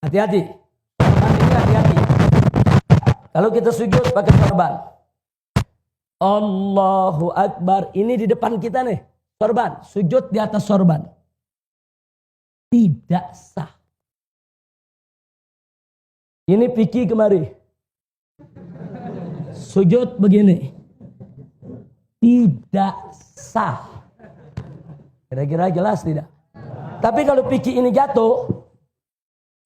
Hati-hati. Hati-hati. Kalau kita sujud pakai sorban. Allahu Akbar. Ini di depan kita nih. Sorban. Sujud di atas sorban. Tidak sah. Ini Piki kemari. Sujud begini. Tidak sah. Kira-kira jelas tidak? Tapi kalau Piki ini jatuh,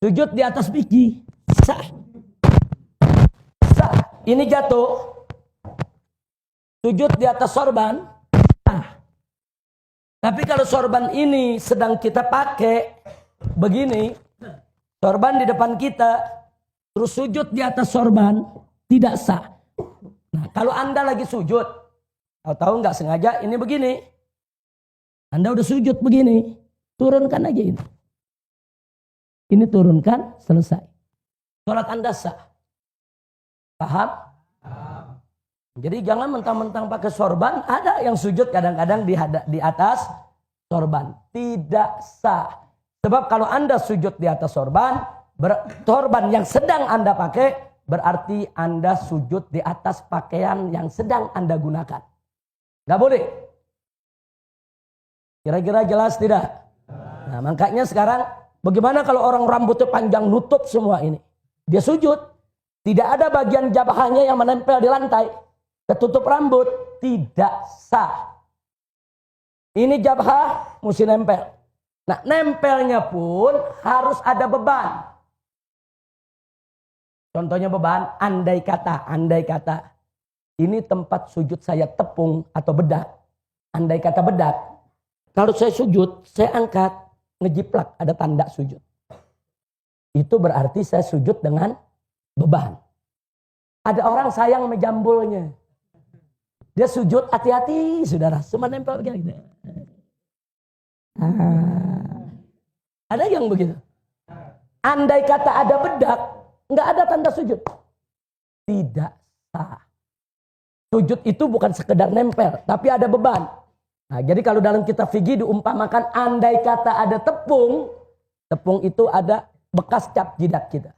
sujud di atas Piki, sah. Sah. Ini jatuh, sujud di atas sorban, sah. Tapi kalau sorban ini sedang kita pakai begini, sorban di depan kita, terus sujud di atas sorban, tidak sah. Nah, kalau Anda lagi sujud, tahu nggak sengaja ini begini, Anda udah sujud begini, turunkan aja ini. Ini turunkan, selesai. Sholat Anda sah. Paham? Jadi jangan mentang-mentang pakai sorban, ada yang sujud kadang-kadang di atas sorban. Tidak sah. Sebab kalau Anda sujud di atas sorban, sorban yang sedang Anda pakai, berarti Anda sujud di atas pakaian yang sedang Anda gunakan. Nggak boleh. Kira-kira jelas tidak? Nah, makanya sekarang bagaimana kalau orang rambutnya panjang nutup semua ini? Dia sujud, tidak ada bagian jabahnya yang menempel di lantai, ketutup rambut, tidak sah. Ini jabah mesti nempel. Nah, nempelnya pun harus ada beban. Contohnya beban, andai kata, ini tempat sujud saya tepung atau bedak. Andai kata bedak, kalau saya sujud, saya angkat, ngejiplak, ada tanda sujud. Itu berarti saya sujud dengan beban. Ada orang sayang menjambulnya. Dia sujud, hati-hati saudara, semua nempel gitu. Ada yang begitu. Andai kata ada bedak, nggak ada tanda sujud. Tidak sah. Sujud itu bukan sekedar nempel, tapi ada beban. Nah, jadi kalau dalam kitab fikih diumpamakan andai kata ada tepung, tepung itu ada bekas cap jidat kita.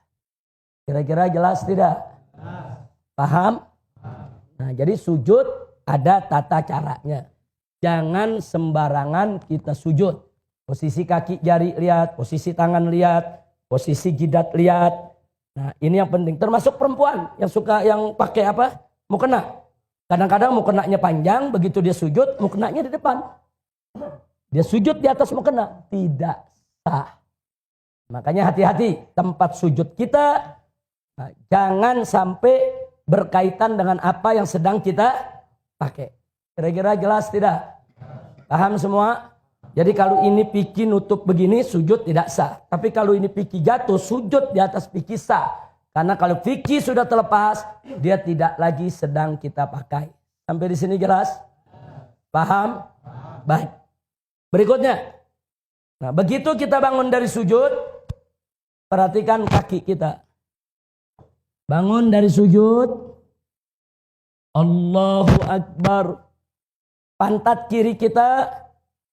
Kira-kira jelas tidak? Paham? Nah, jadi sujud ada tata caranya. Jangan sembarangan kita sujud. Posisi kaki jari lihat, posisi tangan lihat, posisi jidat lihat. Nah, ini yang penting. Termasuk perempuan yang suka yang pakai apa? Mukena. Kadang-kadang mukenanya panjang, begitu dia sujud, mukenanya di depan. Dia sujud di atas mukena. Tidak sah. Makanya hati-hati tempat sujud kita. Nah, jangan sampai berkaitan dengan apa yang sedang kita pakai. Kira-kira jelas tidak? Paham semua? Jadi kalau ini Piki nutup begini, sujud tidak sah. Tapi kalau ini Piki jatuh, sujud di atas Piki sah. Karena kalau Piki sudah terlepas, dia tidak lagi sedang kita pakai. Sampai di sini jelas? Paham? Baik. Berikutnya. Nah, begitu kita bangun dari sujud, perhatikan kaki kita. Bangun dari sujud. Allahu Akbar. Pantat kiri kita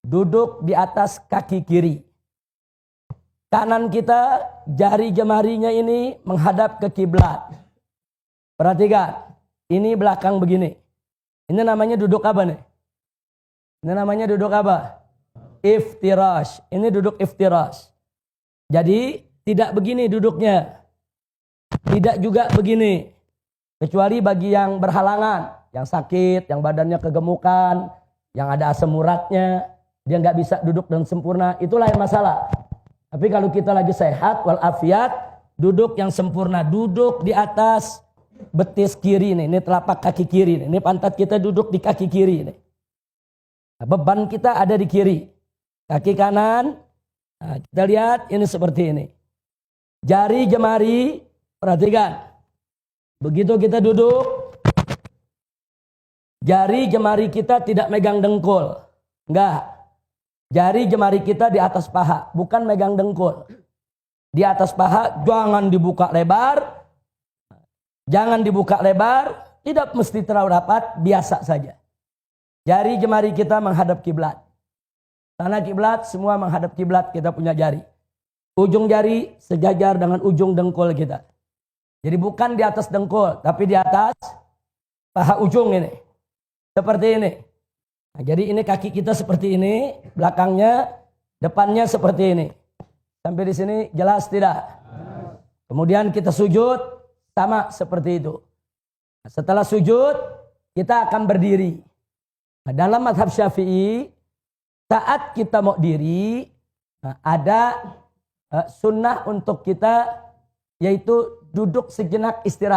duduk di atas kaki kiri. Kanan kita, jari jemarinya ini menghadap ke kiblat. Perhatikan, ini belakang begini. Ini namanya duduk apa nih? Ini namanya duduk apa? Iftirash. Ini duduk iftirash. Jadi tidak begini duduknya. Tidak juga begini. Kecuali bagi yang berhalangan, yang sakit, yang badannya kegemukan, yang ada asam uratnya, dia nggak bisa duduk dengan sempurna, itu lain masalah. Tapi kalau kita lagi sehat walafiat, duduk yang sempurna, duduk di atas betis kiri nih, ini telapak kaki kiri nih, ini pantat kita duduk di kaki kiri nih. Nah, beban kita ada di kiri, kaki kanan. Nah, kita lihat ini seperti ini. Jari jemari, perhatikan. Begitu kita duduk, jari jemari kita tidak megang dengkul, enggak. Jari jemari kita di atas paha, bukan megang dengkul. Di atas paha, jangan dibuka lebar. Jangan dibuka lebar, tidak mesti terlalu rapat, biasa saja. Jari jemari kita menghadap kiblat. Tanah kiblat, semua menghadap kiblat, kita punya jari. ujung jari sejajar dengan ujung dengkul kita. Jadi bukan di atas dengkul, tapi di atas paha ujung ini. Seperti ini. Nah, jadi ini kaki kita seperti ini, belakangnya, depannya seperti ini. Sampai di sini jelas tidak? Kemudian kita sujud sama seperti itu. Nah, setelah sujud kita akan berdiri. Nah, dalam mazhab Syafi'i saat kita mau diri ada sunnah untuk kita yaitu duduk sejenak istirahat.